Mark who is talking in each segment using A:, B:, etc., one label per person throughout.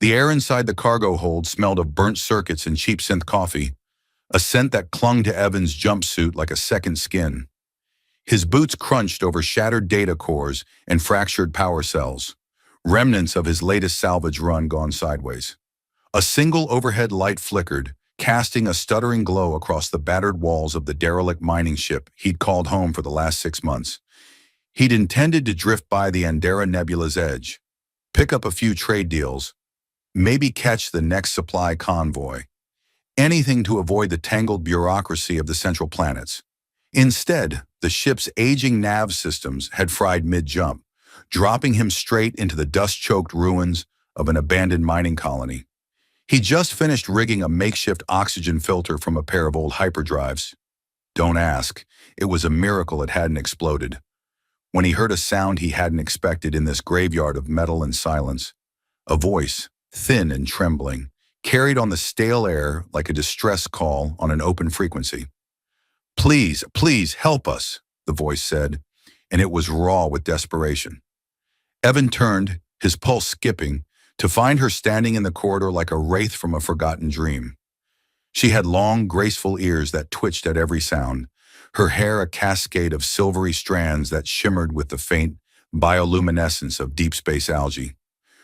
A: The air inside the cargo hold smelled of burnt circuits and cheap synth coffee, a scent that clung to Evan's jumpsuit like a second skin. His boots crunched over shattered data cores and fractured power cells, remnants of his latest salvage run gone sideways. A single overhead light flickered, casting a stuttering glow across the battered walls of the derelict mining ship he'd called home for the last 6 months. He'd intended to drift by the Andera Nebula's edge, pick up a few trade deals, maybe catch the next supply convoy. Anything to avoid the tangled bureaucracy of the central planets. Instead, the ship's aging nav systems had fried mid-jump, dropping him straight into the dust-choked ruins of an abandoned mining colony. He just finished rigging a makeshift oxygen filter from a pair of old hyperdrives. Don't ask. It was a miracle it hadn't exploded. When he heard a sound he hadn't expected in this graveyard of metal and silence, a voice, thin and trembling, carried on the stale air like a distress call on an open frequency. "Please, please help us," the voice said, and it was raw with desperation. Evan turned, his pulse skipping, to find her standing in the corridor like a wraith from a forgotten dream. She had long, graceful ears that twitched at every sound, her hair a cascade of silvery strands that shimmered with the faint bioluminescence of deep space algae.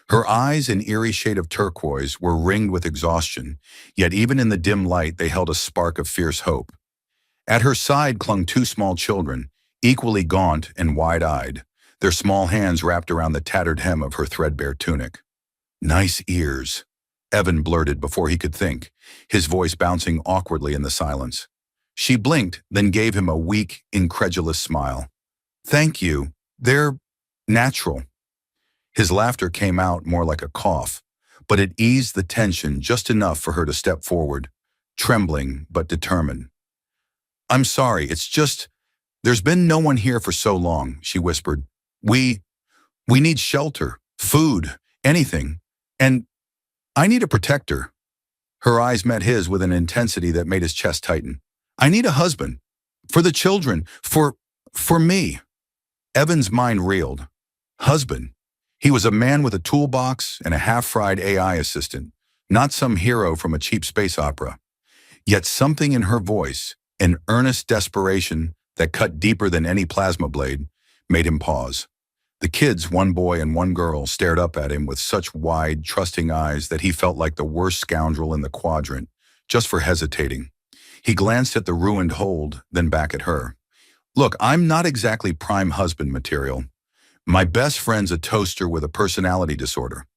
A: Her eyes, an eerie shade of turquoise, were ringed with exhaustion, yet even in the dim light they held a spark of fierce hope. At her side clung two small children, equally gaunt and wide-eyed, their small hands wrapped around the tattered hem of her threadbare tunic. "Nice ears," Evan blurted before he could think, his voice bouncing awkwardly in the silence. She blinked, then gave him a weak, incredulous smile. "Thank you. They're natural." His laughter came out more like a cough, but it eased the tension just enough for her to step forward, trembling but determined. "I'm sorry, it's just, there's been no one here for so long," she whispered. We need shelter, food, anything. And I need a protector." Her eyes met his with an intensity that made his chest tighten. "I need a husband. For the children. For me." Evan's mind reeled. Husband. He was a man with a toolbox and a half-fried AI assistant, not some hero from a cheap space opera. Yet something in her voice, an earnest desperation that cut deeper than any plasma blade, made him pause. The kids, one boy and one girl, stared up at him with such wide, trusting eyes that he felt like the worst scoundrel in the quadrant, just for hesitating. He glanced at the ruined hold, then back at her. "Look, I'm not exactly prime husband material. My best friend's a toaster with a personality disorder."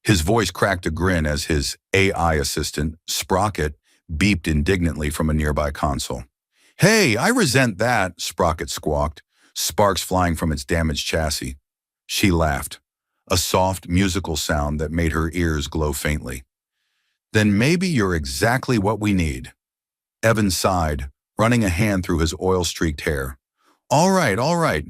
A: His voice cracked a grin as his AI assistant, Sprocket, beeped indignantly from a nearby console. "Hey, I resent that," Sprocket squawked, sparks flying from its damaged chassis. She laughed, a soft, musical sound that made her ears glow faintly. "Then maybe you're exactly what we need." Evan sighed, running a hand through his oil-streaked hair. All right.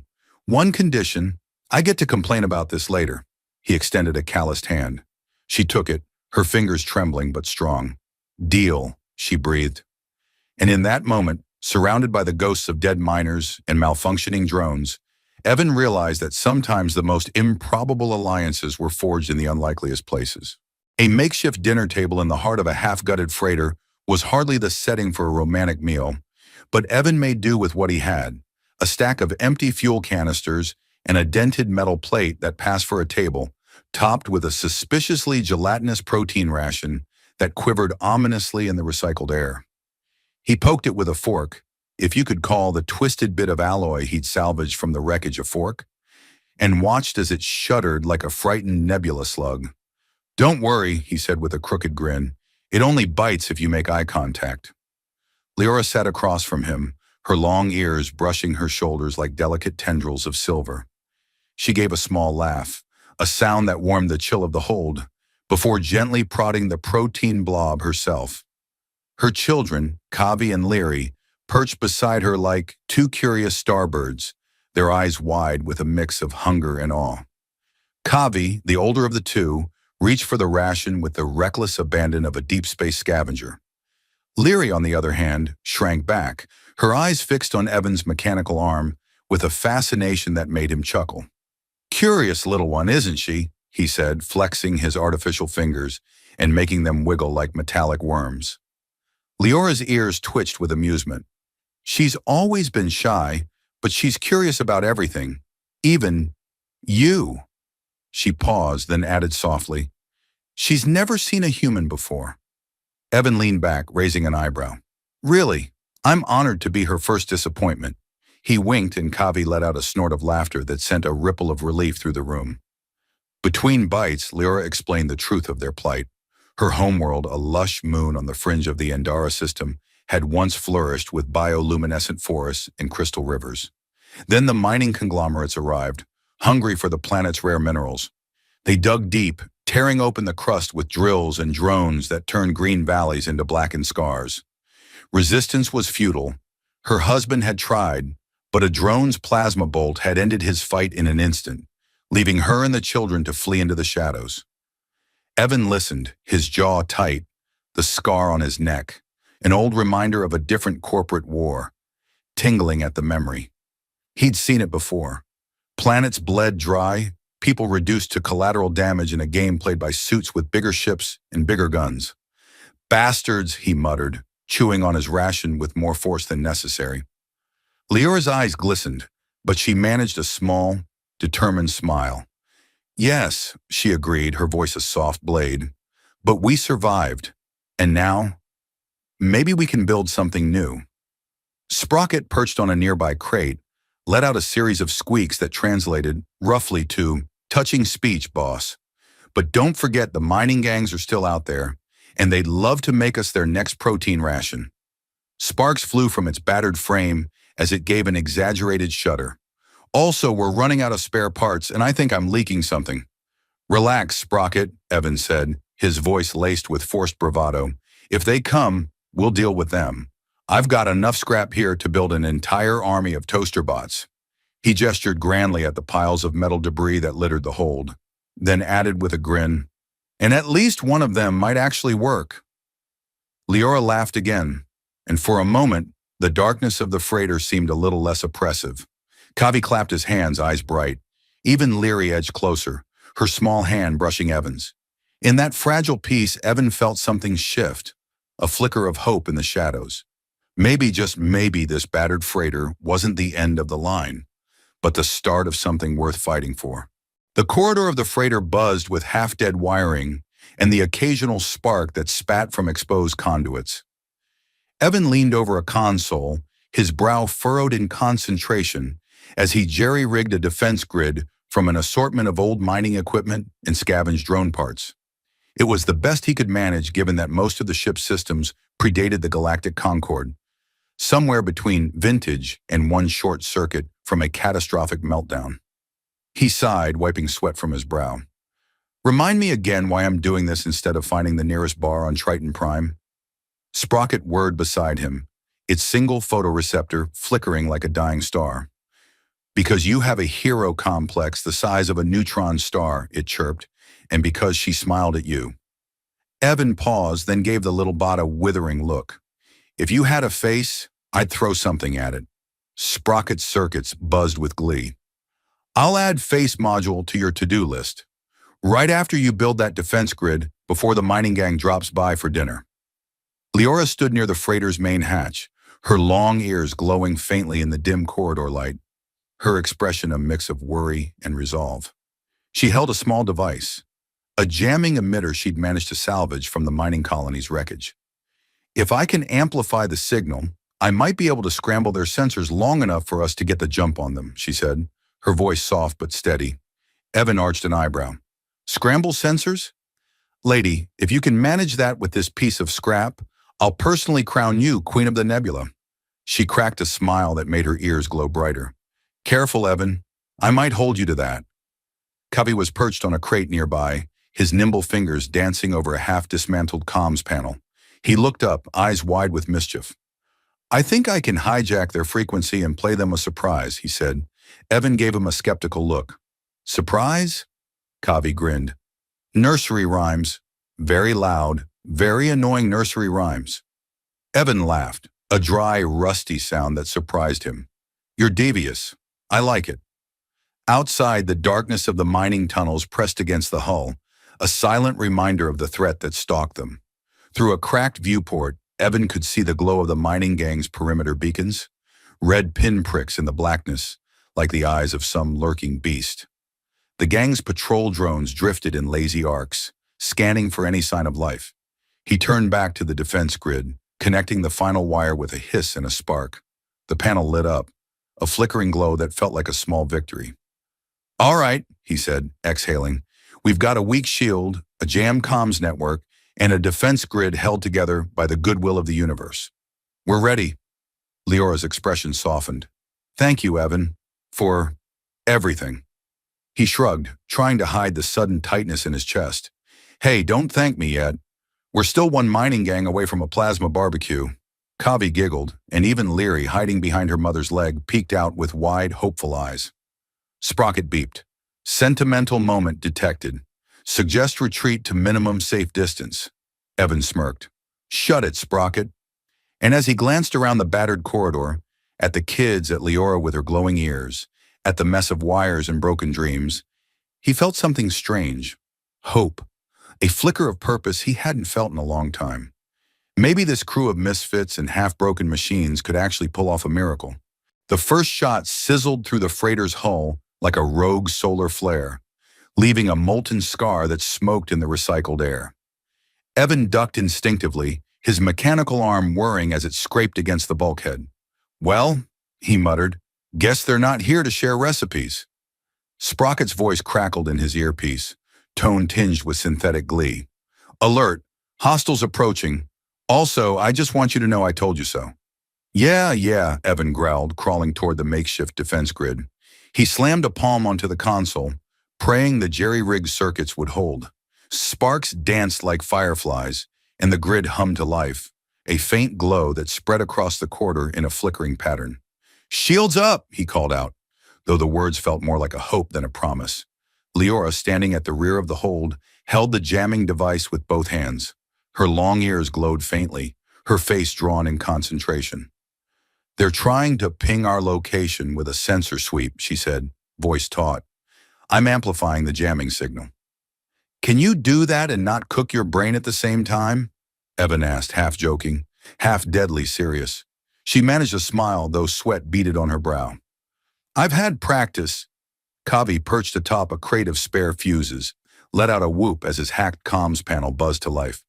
A: One condition. I get to complain about this later." He extended a calloused hand. She took it, her fingers trembling but strong. "Deal," she breathed. And in that moment, surrounded by the ghosts of dead miners and malfunctioning drones, Evan realized that sometimes the most improbable alliances were forged in the unlikeliest places. A makeshift dinner table in the heart of a half-gutted freighter was hardly the setting for a romantic meal, but Evan made do with what he had, a stack of empty fuel canisters and a dented metal plate that passed for a table, topped with a suspiciously gelatinous protein ration that quivered ominously in the recycled air. He poked it with a fork, if you could call the twisted bit of alloy he'd salvaged from the wreckage a fork, and watched as it shuddered like a frightened nebula slug. "Don't worry," he said with a crooked grin. "It only bites if you make eye contact." Leora sat across from him, her long ears brushing her shoulders like delicate tendrils of silver. She gave a small laugh, a sound that warmed the chill of the hold, before gently prodding the protein blob herself. Her children, Kavi and Leary, perched beside her like two curious starbirds, their eyes wide with a mix of hunger and awe. Kavi, the older of the two, reached for the ration with the reckless abandon of a deep space scavenger. Leary, on the other hand, shrank back, her eyes fixed on Evan's mechanical arm with a fascination that made him chuckle. "Curious little one, isn't she?" he said, flexing his artificial fingers and making them wiggle like metallic worms. Leora's ears twitched with amusement. She's always been shy, but she's curious about everything. Even you. She paused, then added softly, she's never seen a human before. Evan leaned back, raising an eyebrow. Really? I'm honored to be her first disappointment. He winked and Kavi let out a snort of laughter that sent a ripple of relief through the room. Between bites, Leora explained the truth of their plight. Her homeworld, a lush moon on the fringe of the Andara system, had once flourished with bioluminescent forests and crystal rivers. Then the mining conglomerates arrived, hungry for the planet's rare minerals. They dug deep, tearing open the crust with drills and drones that turned green valleys into blackened scars. Resistance was futile. Her husband had tried, but a drone's plasma bolt had ended his fight in an instant, leaving her and the children to flee into the shadows. Evan listened, his jaw tight, the scar on his neck, an old reminder of a different corporate war, tingling at the memory. He'd seen it before. Planets bled dry, people reduced to collateral damage in a game played by suits with bigger ships and bigger guns. Bastards, he muttered, chewing on his ration with more force than necessary. Leora's eyes glistened, but she managed a small, determined smile. Yes, she agreed, her voice a soft blade. But we survived. And now, maybe we can build something new. Sprocket, perched on a nearby crate, let out a series of squeaks that translated, roughly, to, touching speech, boss. But don't forget the mining gangs are still out there, and they'd love to make us their next protein ration. Sparks flew from its battered frame as it gave an exaggerated shudder. Also, we're running out of spare parts, and I think I'm leaking something. Relax, Sprocket, Evan said, his voice laced with forced bravado. If they come, we'll deal with them. I've got enough scrap here to build an entire army of toaster bots. He gestured grandly at the piles of metal debris that littered the hold, then added with a grin, and at least one of them might actually work. Leora laughed again, and for a moment, the darkness of the freighter seemed a little less oppressive. Kavi clapped his hands, eyes bright. Even Leary edged closer, her small hand brushing Evan's. In that fragile piece, Evan felt something shift, a flicker of hope in the shadows. Maybe, just maybe, this battered freighter wasn't the end of the line, but the start of something worth fighting for. The corridor of the freighter buzzed with half-dead wiring and the occasional spark that spat from exposed conduits. Evan leaned over a console, his brow furrowed in concentration as he jerry-rigged a defense grid from an assortment of old mining equipment and scavenged drone parts. It was the best he could manage given that most of the ship's systems predated the Galactic Concorde, somewhere between vintage and one short circuit from a catastrophic meltdown. He sighed, wiping sweat from his brow. Remind me again why I'm doing this instead of finding the nearest bar on Triton Prime. Sprocket whirred beside him, its single photoreceptor flickering like a dying star. Because you have a hero complex the size of a neutron star, it chirped, and because she smiled at you. Evan paused, then gave the little bot a withering look. If you had a face, I'd throw something at it. Sprocket's circuits buzzed with glee. I'll add face module to your to-do list. Right after you build that defense grid, before the mining gang drops by for dinner. Leora stood near the freighter's main hatch, her long ears glowing faintly in the dim corridor light, her expression a mix of worry and resolve. She held a small device, a jamming emitter she'd managed to salvage from the mining colony's wreckage. If I can amplify the signal, I might be able to scramble their sensors long enough for us to get the jump on them, she said, her voice soft but steady. Evan arched an eyebrow. Scramble sensors? Lady, if you can manage that with this piece of scrap, I'll personally crown you Queen of the Nebula. She cracked a smile that made her ears glow brighter. Careful, Evan. I might hold you to that. Covey was perched on a crate nearby, his nimble fingers dancing over a half-dismantled comms panel. He looked up, eyes wide with mischief. I think I can hijack their frequency and play them a surprise, he said. Evan gave him a skeptical look. Surprise? Kavi grinned. Nursery rhymes. Very loud, very annoying nursery rhymes. Evan laughed, a dry, rusty sound that surprised him. You're devious. I like it. Outside, the darkness of the mining tunnels pressed against the hull, a silent reminder of the threat that stalked them. Through a cracked viewport, Evan could see the glow of the mining gang's perimeter beacons, red pinpricks in the blackness, like the eyes of some lurking beast. The gang's patrol drones drifted in lazy arcs, scanning for any sign of life. He turned back to the defense grid, connecting the final wire with a hiss and a spark. The panel lit up, a flickering glow that felt like a small victory. "All right," he said, exhaling. "We've got a weak shield, a jammed comms network, and a defense grid held together by the goodwill of the universe. We're ready." Leora's expression softened. "Thank you, Evan, for everything." He shrugged, trying to hide the sudden tightness in his chest. "Hey, don't thank me yet. We're still one mining gang away from a plasma barbecue." Kavi giggled, and even Leary, hiding behind her mother's leg, peeked out with wide, hopeful eyes. Sprocket beeped. "Sentimental moment detected. Suggest retreat to minimum safe distance." Evan smirked. "Shut it, Sprocket." And as he glanced around the battered corridor, at the kids, at Leora with her glowing ears, at the mess of wires and broken dreams, he felt something strange. Hope. A flicker of purpose he hadn't felt in a long time. Maybe this crew of misfits and half-broken machines could actually pull off a miracle. The first shot sizzled through the freighter's hull like a rogue solar flare, leaving a molten scar that smoked in the recycled air. Evan ducked instinctively, his mechanical arm whirring as it scraped against the bulkhead. "Well," he muttered, "guess they're not here to share recipes." Sprocket's voice crackled in his earpiece, tone tinged with synthetic glee. "Alert! Hostiles approaching. Also, I just want you to know I told you so." Yeah, Evan growled, crawling toward the makeshift defense grid. He slammed a palm onto the console, praying the jerry-rigged circuits would hold. Sparks danced like fireflies, and the grid hummed to life, a faint glow that spread across the corridor in a flickering pattern. "Shields up," he called out, though the words felt more like a hope than a promise. Leora, standing at the rear of the hold, held the jamming device with both hands. Her long ears glowed faintly, her face drawn in concentration. "They're trying to ping our location with a sensor sweep," she said, voice taut. "I'm amplifying the jamming signal." "Can you do that and not cook your brain at the same time?" Evan asked, half joking, half deadly serious. She managed a smile, though sweat beaded on her brow. "I've had practice." Kavi, perched atop a crate of spare fuses, let out a whoop as his hacked comms panel buzzed to life.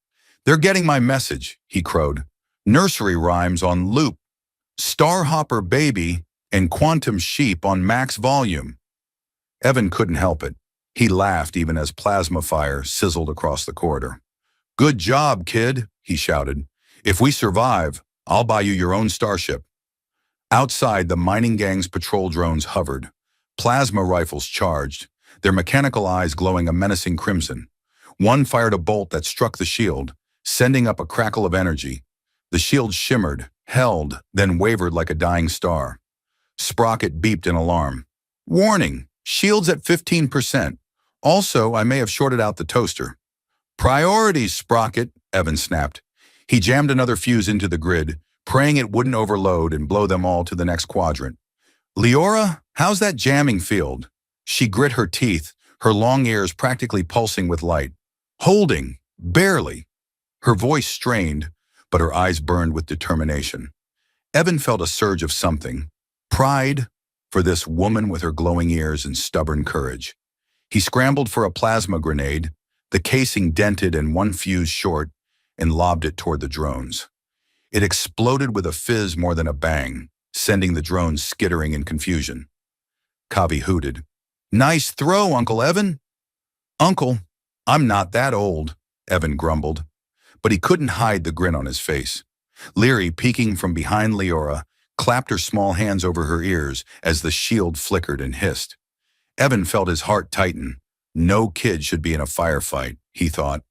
A: "They're getting my message," he crowed. "Nursery rhymes on loop. Starhopper baby and quantum sheep on max volume." Evan couldn't help it. He laughed even as plasma fire sizzled across the corridor. "Good job, kid," he shouted. "If we survive, I'll buy you your own starship." Outside, the mining gang's patrol drones hovered. Plasma rifles charged, their mechanical eyes glowing a menacing crimson. One fired a bolt that struck the shield, sending up a crackle of energy. The shield shimmered, held, then wavered like a dying star. Sprocket beeped in alarm. "Warning! Shield's at 15%. Also, I may have shorted out the toaster." "Priorities, Sprocket," Evan snapped. He jammed another fuse into the grid, praying it wouldn't overload and blow them all to the next quadrant. "Leora, how's that jamming field?" She grit her teeth, her long ears practically pulsing with light. "Holding. Barely." Her voice strained, but her eyes burned with determination. Evan felt a surge of something. Pride for this woman with her glowing ears and stubborn courage. He scrambled for a plasma grenade, the casing dented and one fuse short, and lobbed it toward the drones. It exploded with a fizz more than a bang, sending the drones skittering in confusion. Kavi hooted. "Nice throw, Uncle Evan." "Uncle, I'm not that old," Evan grumbled. But he couldn't hide the grin on his face. Leary, peeking from behind Leora, clapped her small hands over her ears as the shield flickered and hissed. Evan felt his heart tighten. No kid should be in a firefight, he thought,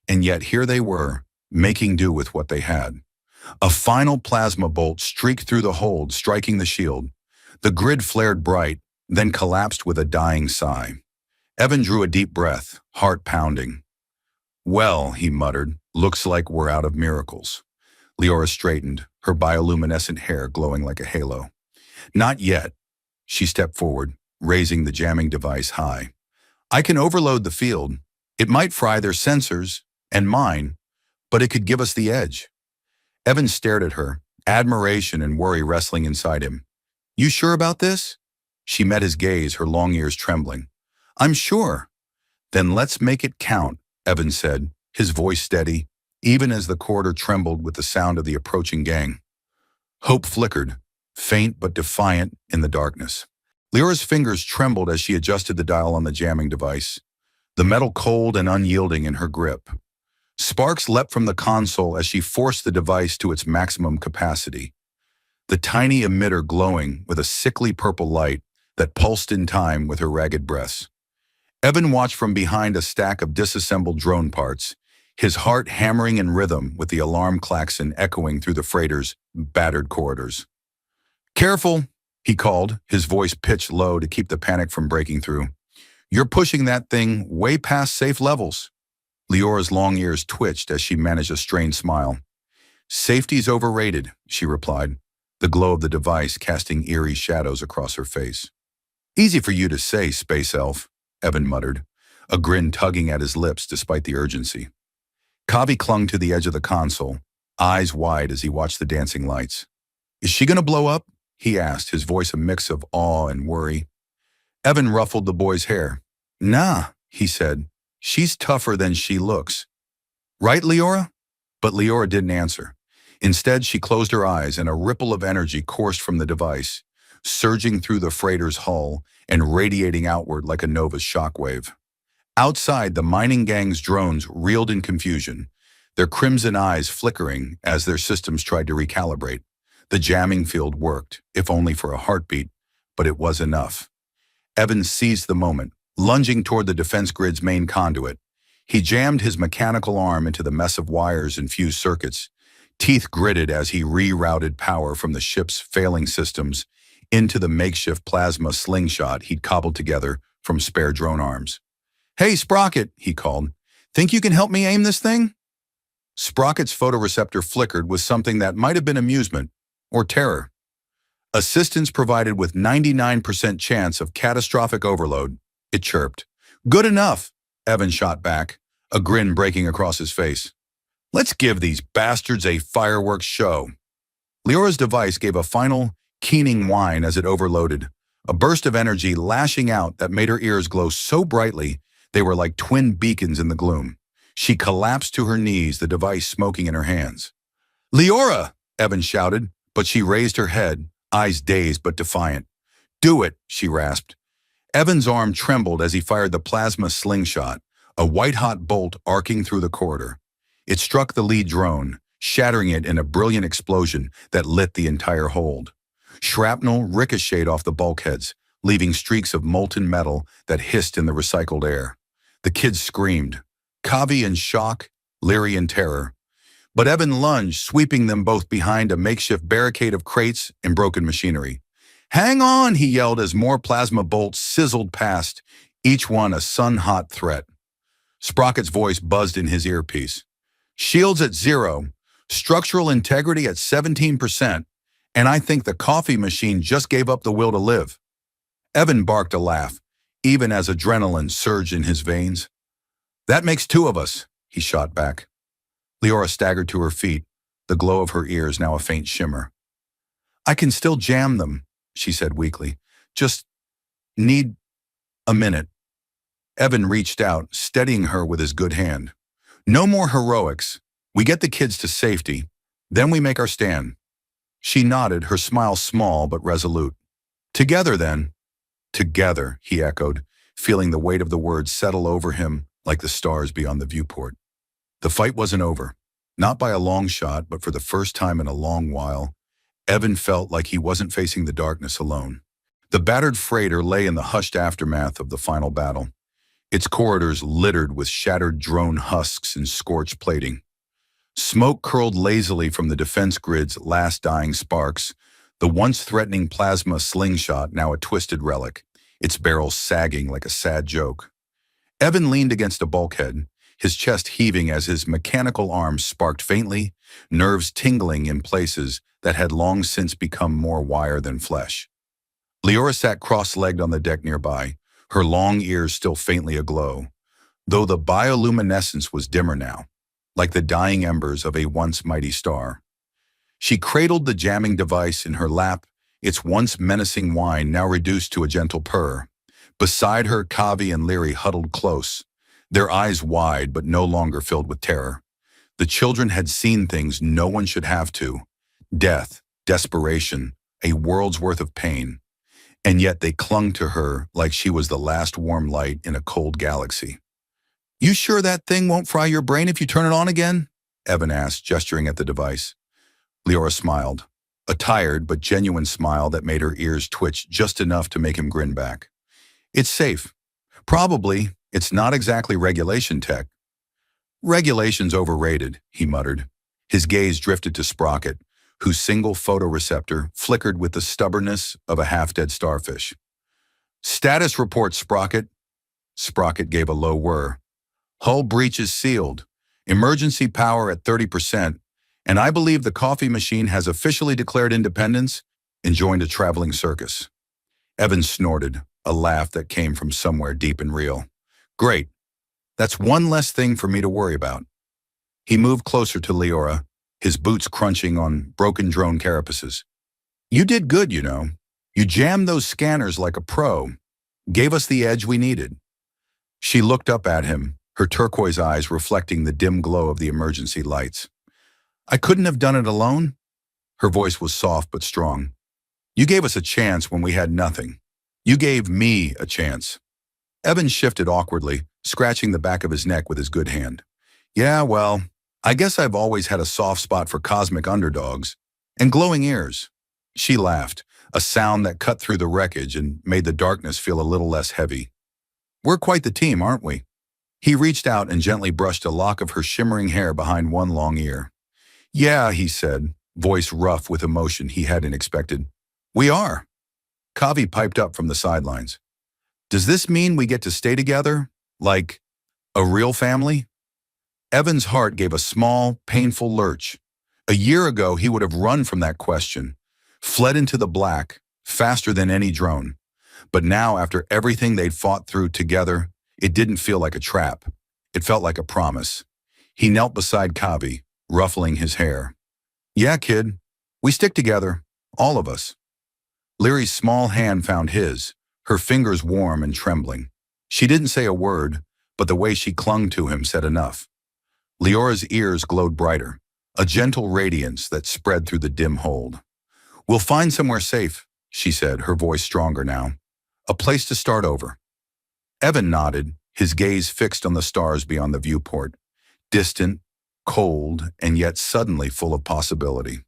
A: and yet here they were, making do with what they had. A final plasma bolt streaked through the hold, striking the shield. The grid flared bright, then collapsed with a dying sigh. Evan drew a deep breath, heart pounding. "Well," he muttered, "looks like we're out of miracles." Leora straightened, her bioluminescent hair glowing like a halo. "Not yet." She stepped forward, raising the jamming device high. I can overload the field. It might fry their sensors, and mine, but it could give us the edge. Evan stared at her, admiration and worry wrestling inside him. You sure about this? She met his gaze, her long ears trembling. I'm sure. Then let's make it count, Evan said, his voice steady, even as the corridor trembled with the sound of the approaching gang. Hope flickered, faint but defiant in the darkness. Lyra's fingers trembled as she adjusted the dial on the jamming device, the metal cold and unyielding in her grip. Sparks leapt from the console as she forced the device to its maximum capacity, the tiny emitter glowing with a sickly purple light that pulsed in time with her ragged breaths. Evan watched from behind a stack of disassembled drone parts, his heart hammering in rhythm with the alarm klaxon echoing through the freighter's battered corridors. Careful, he called, his voice pitched low to keep the panic from breaking through. You're pushing that thing way past safe levels. Leora's long ears twitched as she managed a strained smile. Safety's overrated, she replied, the glow of the device casting eerie shadows across her face. Easy for you to say, space elf, Evan muttered, a grin tugging at his lips despite the urgency. Kavi clung to the edge of the console, eyes wide as he watched the dancing lights. Is she gonna blow up? He asked, his voice a mix of awe and worry. Evan ruffled the boy's hair. Nah, he said. She's tougher than she looks. Right, Leora? But Leora didn't answer. Instead, she closed her eyes and a ripple of energy coursed from the device, surging through the freighter's hull and radiating outward like a Nova's shockwave. Outside, the mining gang's drones reeled in confusion, their crimson eyes flickering as their systems tried to recalibrate. The jamming field worked, if only for a heartbeat, but it was enough. Evans seized the moment, lunging toward the defense grid's main conduit. He jammed his mechanical arm into the mess of wires and fused circuits, teeth gritted as he rerouted power from the ship's failing systems into the makeshift plasma slingshot he'd cobbled together from spare drone arms. Hey, Sprocket, he called. Think you can help me aim this thing? Sprocket's photoreceptor flickered with something that might have been amusement or terror. Assistance provided with 99% chance of catastrophic overload, it chirped. Good enough, Evan shot back, a grin breaking across his face. Let's give these bastards a fireworks show. Leora's device gave a final, keening whine as it overloaded, a burst of energy lashing out that made her ears glow so brightly they were like twin beacons in the gloom. She collapsed to her knees, the device smoking in her hands. Leora, Evan shouted, but she raised her head, eyes dazed but defiant. Do it, she rasped. Evan's arm trembled as he fired the plasma slingshot, a white-hot bolt arcing through the corridor. It struck the lead drone, shattering it in a brilliant explosion that lit the entire hold. Shrapnel ricocheted off the bulkheads, leaving streaks of molten metal that hissed in the recycled air. The kids screamed, Kavi in shock, Leary in terror. But Evan lunged, sweeping them both behind a makeshift barricade of crates and broken machinery. Hang on, he yelled as more plasma bolts sizzled past, each one a sun-hot threat. Sprocket's voice buzzed in his earpiece. Shields at 0, structural integrity at 17%, and I think the coffee machine just gave up the will to live. Evan barked a laugh, even as adrenaline surged in his veins. That makes 2 of us, he shot back. Leora staggered to her feet, the glow of her ears now a faint shimmer. I can still jam them, she said weakly. Just need a minute. Evan reached out, steadying her with his good hand. No more heroics. We get the kids to safety, then we make our stand. She nodded, her smile small but resolute. Together, then. Together, he echoed, feeling the weight of the words settle over him like the stars beyond the viewport. The fight wasn't over. Not by a long shot, but for the first time in a long while, Evan felt like he wasn't facing the darkness alone. The battered freighter lay in the hushed aftermath of the final battle, its corridors littered with shattered drone husks and scorched plating. Smoke curled lazily from the defense grid's last dying sparks, the once threatening plasma slingshot now a twisted relic, its barrel sagging like a sad joke. Evan leaned against a bulkhead, his chest heaving as his mechanical arms sparked faintly, nerves tingling in places that had long since become more wire than flesh. Leora sat cross-legged on the deck nearby, her long ears still faintly aglow, though the bioluminescence was dimmer now, like the dying embers of a once mighty star. She cradled the jamming device in her lap, its once menacing whine now reduced to a gentle purr. Beside her, Kavi and Leary huddled close, their eyes wide but no longer filled with terror. The children had seen things no one should have to. Death, desperation, a world's worth of pain. And yet they clung to her like she was the last warm light in a cold galaxy. "You sure that thing won't fry your brain if you turn it on again?" Evan asked, gesturing at the device. Leora smiled, a tired but genuine smile that made her ears twitch just enough to make him grin back. "It's safe. Probably. It's not exactly regulation tech." "Regulation's overrated," he muttered. His gaze drifted to Sprocket, whose single photoreceptor flickered with the stubbornness of a half-dead starfish. "Status report, Sprocket." Sprocket gave a low whir. "Hull breach is sealed. Emergency power at 30%, and I believe the coffee machine has officially declared independence and joined a traveling circus." Evan snorted, a laugh that came from somewhere deep and real. "Great. That's one less thing for me to worry about." He moved closer to Leora, his boots crunching on broken drone carapaces. "You did good, you know. You jammed those scanners like a pro. Gave us the edge we needed." She looked up at him, her turquoise eyes reflecting the dim glow of the emergency lights. "I couldn't have done it alone?" Her voice was soft but strong. "You gave us a chance when we had nothing. You gave me a chance." Evan shifted awkwardly, scratching the back of his neck with his good hand. "Yeah, well, I guess I've always had a soft spot for cosmic underdogs and glowing ears." She laughed, a sound that cut through the wreckage and made the darkness feel a little less heavy. "We're quite the team, aren't we?" He reached out and gently brushed a lock of her shimmering hair behind one long ear. "Yeah," he said, voice rough with emotion he hadn't expected. "We are." Kavi piped up from the sidelines. "Does this mean we get to stay together? Like a real family?" Evan's heart gave a small, painful lurch. A year ago, he would have run from that question, fled into the black, faster than any drone. But now, after everything they'd fought through together, it didn't feel like a trap. It felt like a promise. He knelt beside Kavi, ruffling his hair. "Yeah, kid. We stick together. All of us." Leary's small hand found his, her fingers warm and trembling. She didn't say a word, but the way she clung to him said enough. Leora's ears glowed brighter, a gentle radiance that spread through the dim hold. "We'll find somewhere safe," she said, her voice stronger now. "A place to start over." Evan nodded, his gaze fixed on the stars beyond the viewport, distant, cold, and yet suddenly full of possibility.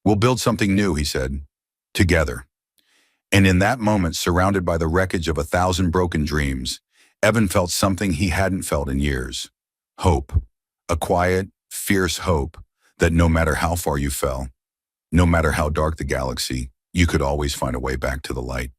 A: "We'll build something new," he said, "together." And in that moment, surrounded by the wreckage of 1,000 broken dreams, Evan felt something he hadn't felt in years. Hope. A quiet, fierce hope that no matter how far you fell, no matter how dark the galaxy, you could always find a way back to the light.